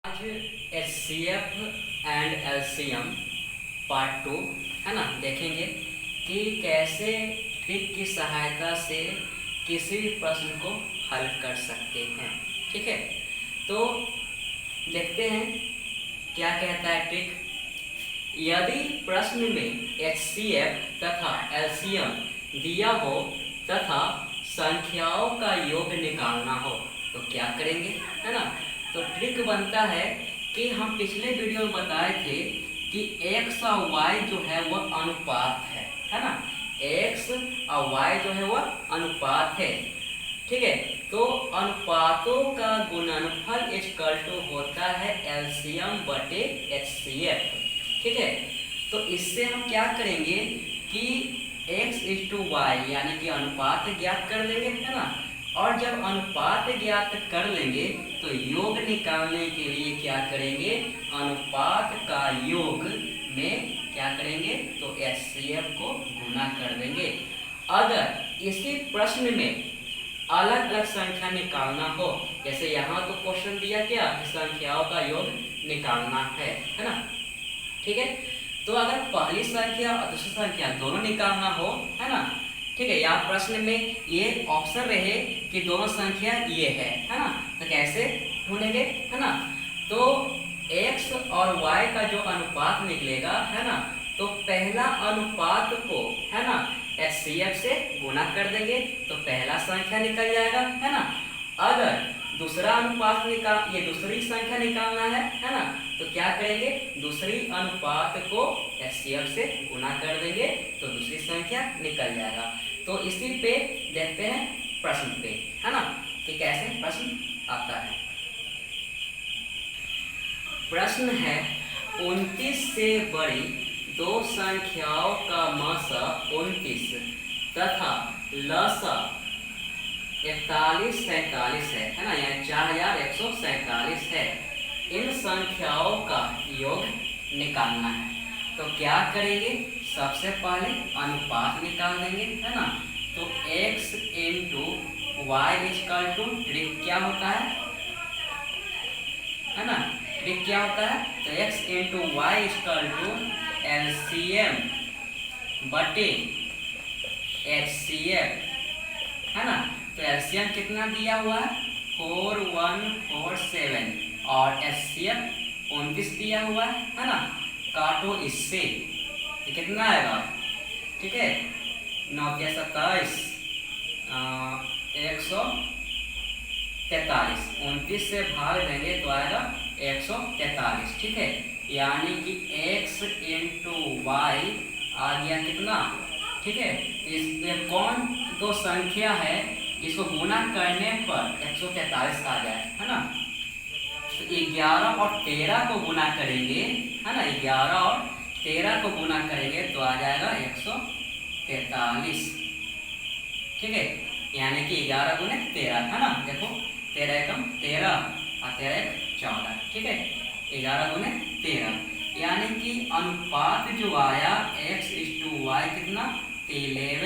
आज HCF and LCM part 2 है ना, देखेंगे कि कैसे ट्रिक की सहायता से किसी भी प्रश्न को हल कर सकते हैं। ठीक है, तो देखते हैं क्या कहता है ट्रिक। यदि प्रश्न में HCF तथा LCM दिया हो तथा संख्याओं का योग निकालना हो तो क्या करेंगे, है ना। तो ट्रिक बनता है कि हम पिछले वीडियो में बताए थे कि x और y जो है वह अनुपात है ना। x और y जो है वह अनुपात है। ठीक है, तो अनुपातों का गुणनफल इक्वल टू होता है LCM बटे HCF। ठीक है, तो इससे हम क्या करेंगे कि x/y यानी कि अनुपात ज्ञात कर लेंगे, है ना। और जब अनुपात ज्ञात कर लेंगे तो योग निकालने के लिए क्या करेंगे, अनुपात का योग में क्या करेंगे तो HCF को गुना कर देंगे। अगर इसी प्रश्न में अलग अलग संख्या निकालना हो, जैसे यहाँ तो क्वेश्चन दिया क्या कि संख्याओं का योग निकालना है ना। ठीक है, तो अगर पहली संख्या और दूसरी संख्या दोनों निकालना हो, है ना। ठीक है, यहाँ प्रश्न में ये ऑप्शन रहे कि दोनों संख्या ये है ना, तो कैसे ढूंढेंगे, है ना। तो x और y का जो अनुपात निकलेगा, है ना, तो पहला अनुपात को, है ना, HCF से गुना कर देंगे तो पहला संख्या निकल जाएगा, है ना। अगर दूसरा अनुपात ये दूसरी संख्या निकालना है ना, तो क्या करेंगे, दूसरी अनुपात को HCF से गुना कर देंगे तो दूसरी संख्या निकल जाएगा। तो इसी पे देखते हैं प्रश्न पे, है ना, कि कैसे प्रश्न आता है। प्रश्न है 29 से बड़ी दो संख्याओं का मसा 29 तथा लसा 4147 है ना, यानी 4147 है। इन संख्याओं का योग निकालना है तो क्या करेंगे, सबसे पहले अनुपात निकाल देंगे, है ना। तो x into y equal to trick क्या होता है ना, ट्रिक क्या होता है, तो x into y equal to LCM बटे HCF, है ना। तो LCM कितना दिया हुआ है 4147 और HCF 29 दिया हुआ है ना। काटो इससे तो कितना आएगा, ठीक है, 9 के 27 143, 29 से भाग देंगे तो आएगा 143। ठीक है, यानी कि x इंटू वाई आ गया कितना। ठीक है, इस कौन दो संख्या है इसको गुना करने पर 143 आ जाए, है ना। तो 11 और 13 को गुना करेंगे, है ना, 11 और 13 को गुना करेंगे तो आ जाएगा 143। ठीक है, यानी कि 11 गुने 13, है ना। देखो 13 एकम 13 और 13 एक 14। ठीक है, 11 गुने 13 यानी कि अनुपात जो आया x/y कितना 11 है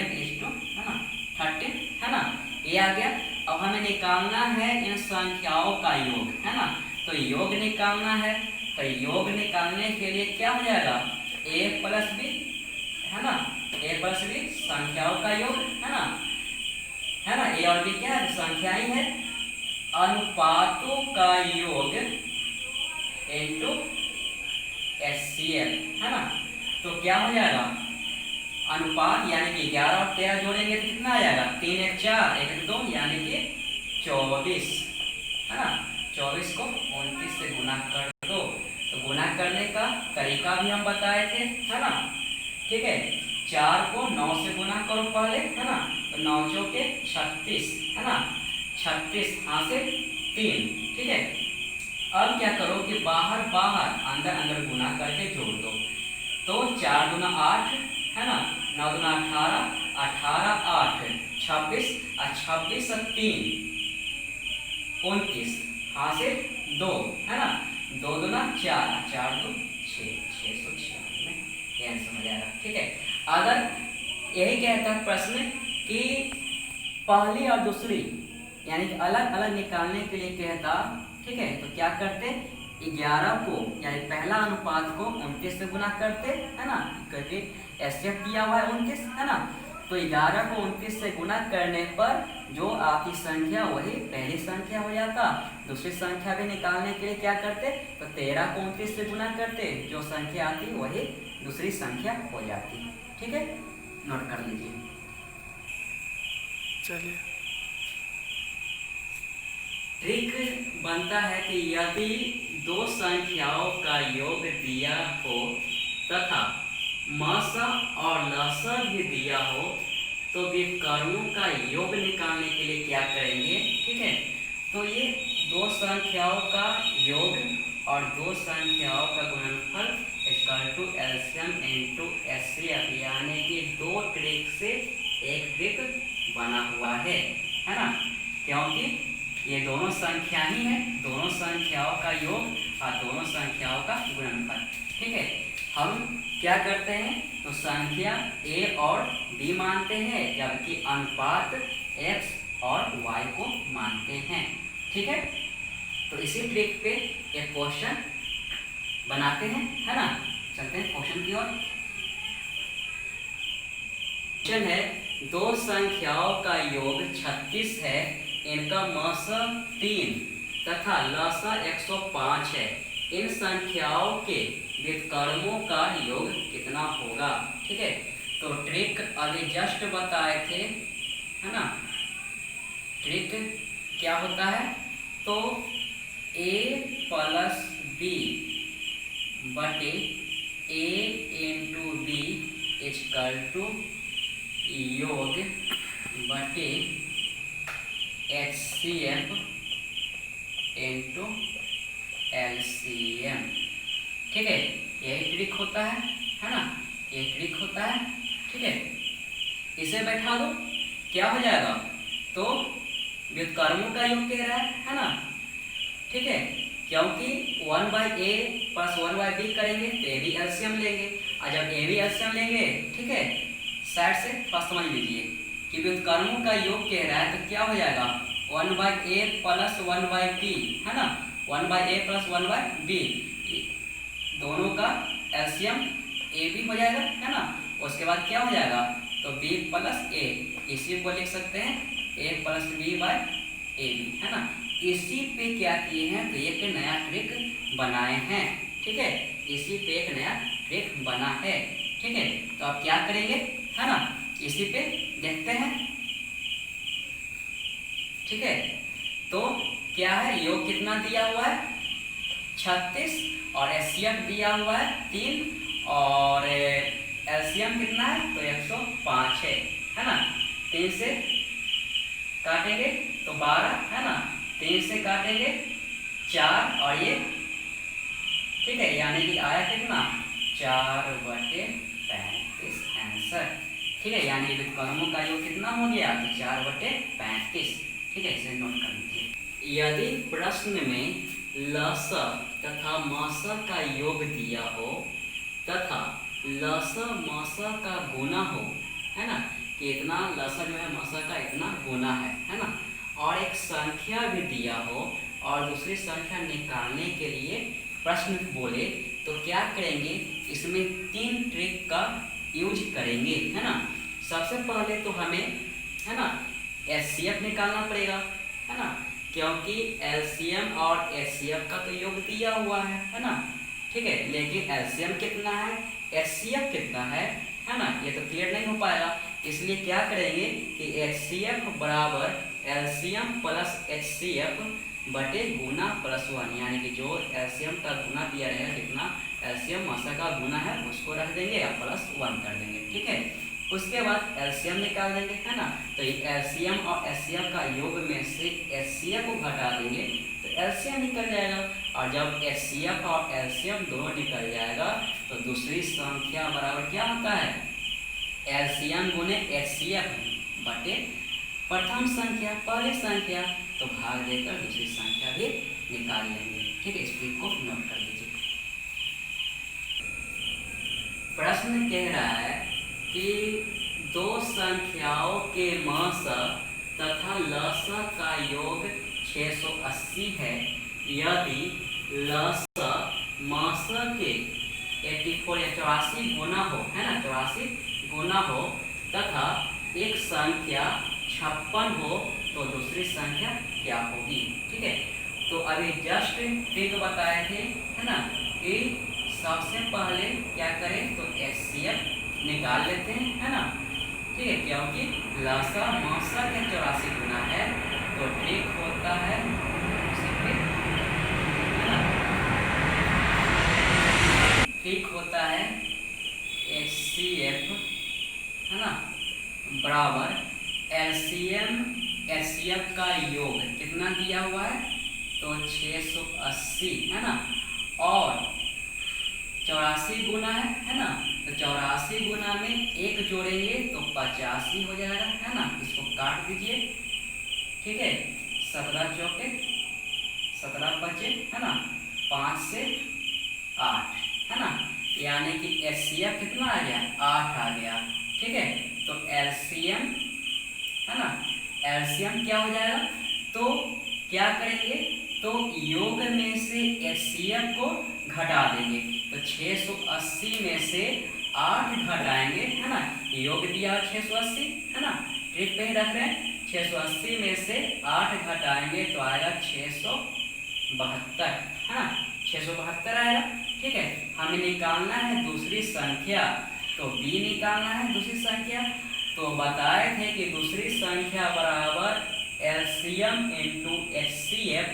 ना 13, है ना, ये आ गया। अब हमें निकालना है इन संख्याओं का योग, है ना। तो योग निकालना है तो योग निकालने के लिए क्या हो जाएगा, a प्लस बी, है ना, a प्लस बी संख्याओं का योग, है ना, a और b क्या है, संख्याएं है। अनुपातों का योग इनटू HCF, है ना। तो क्या हो जाएगा, अनुपात यानी कि 11 और 13 जोड़ेंगे तो कितना आ जाएगा, 3 1 4 1 2 यानी कि 24, है ना। 24 को 29 से गुना कर दो। तो गुना करने का तरीका भी हम बताए थे, है ना। ठीक है, 4 को 9 से गुना करो पहले, है ना, तो 9 चौके 36, है ना, 36 हाथ से 3। ठीक है, अब क्या करो कि बाहर बाहर अंदर अंदर गुना करके जोड़ दो। तो 4 दूना 8, है ना, 9 दूना 18, 18 8 26 और 26 और 3 29 हाँ से 2, है ना, 2 दूना 4, 4 2 6, 696 ये समझ आएगा। ठीक है, अगर यही कहता है प्रश्न कि पहली और दूसरी यानी कि अलग अलग निकालने के लिए कहता, ठीक है, तो क्या करते 11 को यानी पहला अनुपात को 29 से गुना करते, है ना, क्योंकि एचसीएफ दिया हुआ है 29, है ना। तो 11 को 29 से गुना करने पर जो आपकी संख्या वही पहली संख्या हो जाता। दूसरी संख्या भी निकालने के लिए क्या करते, तो 13 को 29 से गुना करते, जो संख्या आती वही दूसरी संख्या हो जाती। ठीक है, नोट कर लीजिए। चलिए, ट्रिक बनता है कि यदि दो संख्याओं का योग दिया हो तथा मसा और लसा भी दिया हो तो व्युत्क्रमों का योग निकालने के लिए क्या करेंगे। ठीक है, तो ये दो संख्याओं का योग और दो संख्याओं का गुणनफल equal to LCM into HCF, यानी कि दो ट्रिक से एक ट्रिक बना हुआ है ना, क्योंकि ये दोनों संख्या ही है, दोनों संख्याओं का योग और दोनों संख्याओं का गुणनफल। ठीक है, हम क्या करते हैं, तो संख्या a और b मानते हैं, जबकि अनुपात x और y को मानते हैं। ठीक है, तो इसी ट्रिक पे एक क्वेश्चन बनाते हैं, है ना। चलते हैं क्वेश्चन की ओर। क्वेश्चन है, दो संख्याओं का योग 36 है, इनका मसा 3 तथा लसा 105 है, इन संख्याओं के व्युत्क्रमों का योग कितना होगा। ठीक है, तो ट्रिक अभी जस्ट बताए थे, है ना। ट्रिक क्या होता है, तो a प्लस b बटे a into b equal to योग बटे HCF इंटू LCM। ठीक है, यही ट्रिक होता है ना, ये ट्रिक होता है। ठीक है, इसे बैठा दो, क्या हो जाएगा, तो व्युत्क्रमों का योग कह रहा है ना। ठीक है, क्योंकि 1/a प्लस 1/b करेंगे तो ए बी एलसीएम लेंगे, और जब ए बी एलसीएम लेंगे, ठीक है, साइड से फर्स्ट समझ लीजिए कि व्युत्क्रमों का योग कह रहा है, तो क्या हो जाएगा 1/a प्लस 1/b, है ना, 1/a प्लस 1/b, दोनों का एलसीएम ए बी हो जाएगा, है ना। उसके बाद क्या हो जाएगा, तो b प्लस a, इसी को लिख सकते हैं a plus b by a b, है ना। इसी पे क्या किए हैं, तो एक नया ट्रिक बनाए हैं। ठीक है, इसी पे एक नया ट्रिक बना है। ठीक है, तो अब क्या करेंगे, है ना, इसी पे देखते हैं। ठीक है, तो क्या है, योग कितना दिया हुआ है 36 और एचसीएफ दिया हुआ है 3 और एलसीएम कितना है, तो 105 है ना। 3 से काटेंगे तो 12, है ना, 3 से काटेंगे 4 और ये, ठीक है, यानी कि आया कितना 4/35 आंसर। ठीक है, यानी व्युत्क्रमों का योग कितना हो गया, तो 4/35। ठीक है, इसे नोट कर लीजिए। यदि प्रश्न में लसा तथा मसा का योग दिया हो तथा लसा मसा का गुना हो, है ना, कि इतना लसा जो है मसा का इतना गुना है ना, और एक संख्या भी दिया हो और दूसरी संख्या निकालने के लिए प्रश्न बोले, तो क्या करेंगे, इसमें 3 ट्रिक का यूज करेंगे, है ना। सबसे पहले तो हमें, है ना, एचसीएफ निकालना पड़ेगा, है ना, क्योंकि एलसीएम और एचसीएफ का तो योग दिया हुआ है ना। ठीक है, लेकिन एलसीएम कितना है, एचसीएफ कितना है ना, ये तो क्लियर नहीं हो पाएगा। इसलिए क्या करेंगे कि एचसीएफ बराबर एलसीएम प्लस एचसीएफ बटे गुना प्लस 1, यानी कि जो एलसीएम का गुना दिया रहेगा, कितना एलसीएम मसा का गुना है उसको रख देंगे या प्लस 1 कर देंगे। ठीक है, उसके बाद एलसीएम निकाल देंगे, है ना। तो एलसीएम और एचसीएफ का योग में से एचसीएफ को घटा देंगे तो एलसीएम निकल जाएगा, और जब एचसीएफ और एलसीएम दोनों निकल जाएगा तो दूसरी संख्या बराबर क्या होता है, एलसीएम गुने एचसीएफ बटे प्रथम संख्या पहली संख्या, तो भाग देकर दूसरी संख्या भी निकाल लेंगे। ठीक है, इस ट्रिक को नोट कर लीजिए। प्रश्न कह रहा है कि दो संख्याओं के मसा तथा लसा का योग 680 है, यदि लसा मासा के 84 या 84 गुना हो, है ना, 84 गुना हो तथा एक संख्या 56 हो तो दूसरी संख्या क्या होगी। ठीक है, तो अभी जस्ट ट्रिक बताए थे, है ना, कि सबसे पहले क्या करें तो एचसीएफ निकाल लेते हैं, है ना। ठीक है, क्योंकि लसा मासा के 84 गुना है तो ट्रिक होता है, ठीक होता है एचसीएफ, है ना, बराबर एचसीएफ का योग कितना दिया हुआ है तो 680, है ना, और 84 गुना है ना, तो 84 गुना में एक जोड़ेंगे तो 85 हो जाएगा, है ना। इसको काट दीजिए। ठीक है, 17 चौके 17 बचे, है ना, 5 से 8, है ना, यानी कि एचसीएफ कितना आ गया 8 आ गया। ठीक है, तो एलसीएम, है ना, एलसीएम क्या हो जाएगा तो क्या करेंगे तो योग में से एचसीएफ को घटा देंगे, तो 680 में से 8 घटाएंगे, है ना, योग दिया 680, है ना, ट्रिक पे ही रख रहे हैं। 680 में से 8 घटाएंगे तो आएगा 672, है ना, 672 आएगा। ठीक है, हमें निकालना है दूसरी संख्या, तो बी निकालना है दूसरी संख्या। तो बताए थे कि दूसरी संख्या बराबर एलसीएम इंटू एचसीएफ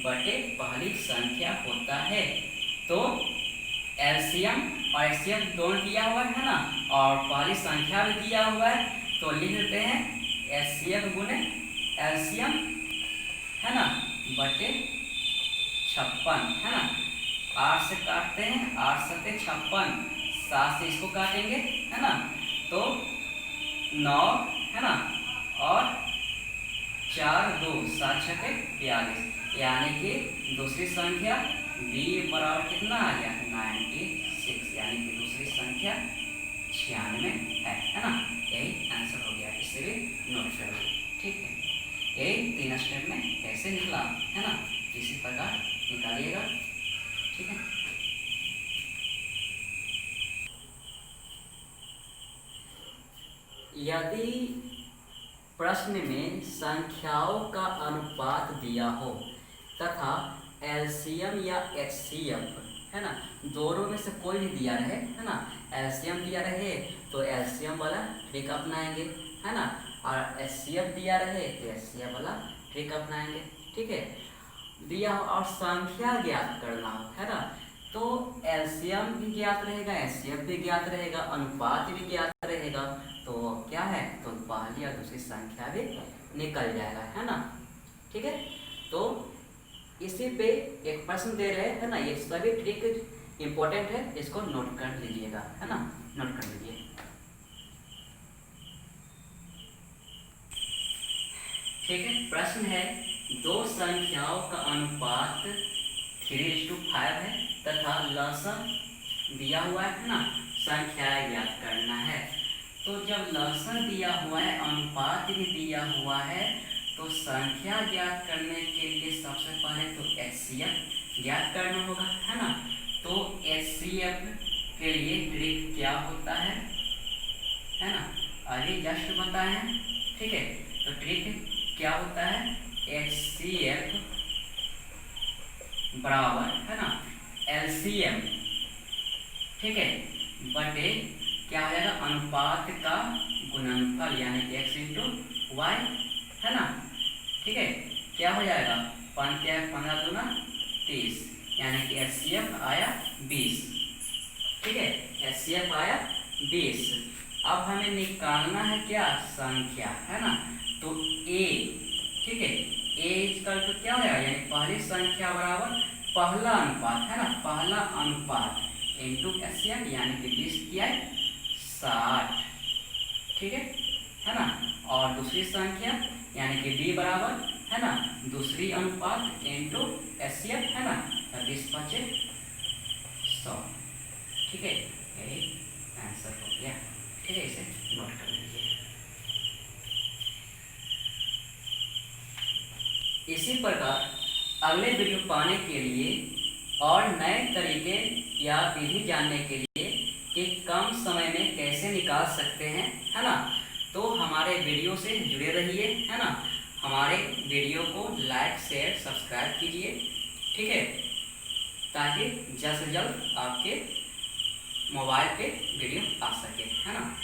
बटे पहली संख्या होता है। तो एलसीएम और एचसीएफ दोनों दिया हुआ है ना, और पहली संख्या भी दिया हुआ है, तो लिख देते हैं एचसीएफ गुने एलसीएम, है ना, बटे 56, है ना। 8 से काटते हैं, 8 सते 56, 7 से इसको काटेंगे, है ना, तो 9, है ना, और 4 2 7 6 42, यानी कि दूसरी संख्या बी बराबर कितना आ गया 96, यानी कि दूसरी संख्या 96 है ना। यही आंसर हो गया, इससे भी नोट कर लो। ठीक है, यही 3 स्टेप में कैसे निकला, है ना, इसी प्रकार निकालिएगा। ठीक है, यदि प्रश्न में संख्याओं का अनुपात दिया हो तथा एलसीएम या एचसीएफ, है ना, दोनों में से कोई भी दिया रहे, है ना, एलसीएम दिया रहे तो एलसीएम वाला ट्रिक अपनाएंगे, है ना, और एचसीएफ दिया रहे तो एचसीएफ वाला ट्रिक अपनाएंगे। ठीक है, दिया हो और संख्या ज्ञात करना हो, है ना, तो एलसीएम भी ज्ञात रहेगा, एचसीएफ भी ज्ञात रहेगा, अनुपात भी ज्ञात रहेगा, तो क्या है तो पहली और दूसरी संख्या भी निकल जाएगा, है ना। ठीक है, तो इसी पे एक प्रश्न दे रहे हैं, है ना, ये सभी ट्रिक इंपॉर्टेंट है, इसको नोट कर लीजिएगा, है ना, नोट कर लीजिए। ठीक है, प्रश्न है दो संख्याओं का अनुपात 3:5 है तथा लसम दिया हुआ है ना, संख्या ज्ञात करना है। तो जब लसम दिया हुआ है, अनुपात भी दिया हुआ है, तो संख्या ज्ञात करने के लिए सबसे पहले तो एचसीएफ ज्ञात करना होगा, है ना। तो एचसीएफ के लिए ट्रिक क्या होता है ना, अभी जस्ट बताए हैं। ठीक है, तो ट्रिक क्या होता है एचसीएफ बराबर, है ना, एलसीएम, ठीक है, बटे क्या हो जाएगा अनुपात का गुणनफल, यानी कि x इंटू वाई, है ना। ठीक है, क्या हो जाएगा 15 दूना 30, यानी कि एचसीएफ आया 20। ठीक है, एचसीएफ आया 20। अब हमें निकालना है क्या संख्या, है ना, तो a, ठीक है, a इक्वल टू क्या हो जाएगा, यानी पहली संख्या बराबर पहला अनुपात, है ना, पहला अनुपात इंटू एचसीएफ, यानी कि 20 किया 60। ठीक है ना, और दूसरी संख्या यानी कि b बराबर, है ना, दूसरी अनुपात इंटू एचसीएफ, है ना, 20 बचे 100। ठीक है, यही आंसर हो गया। ठीक है, इसे नोट कर लीजिए। इसी प्रकार अगले वीडियो पाने के लिए और नए तरीके या विधि जानने के लिए कि कम समय में कैसे निकाल सकते हैं, है ना। तो हमारे वीडियो से जुड़े रहिए, है ना। हमारे वीडियो को लाइक शेयर सब्सक्राइब कीजिए, ठीक है, ताकि जल्द से जल्द आपके मोबाइल पे वीडियो आ सके, है ना।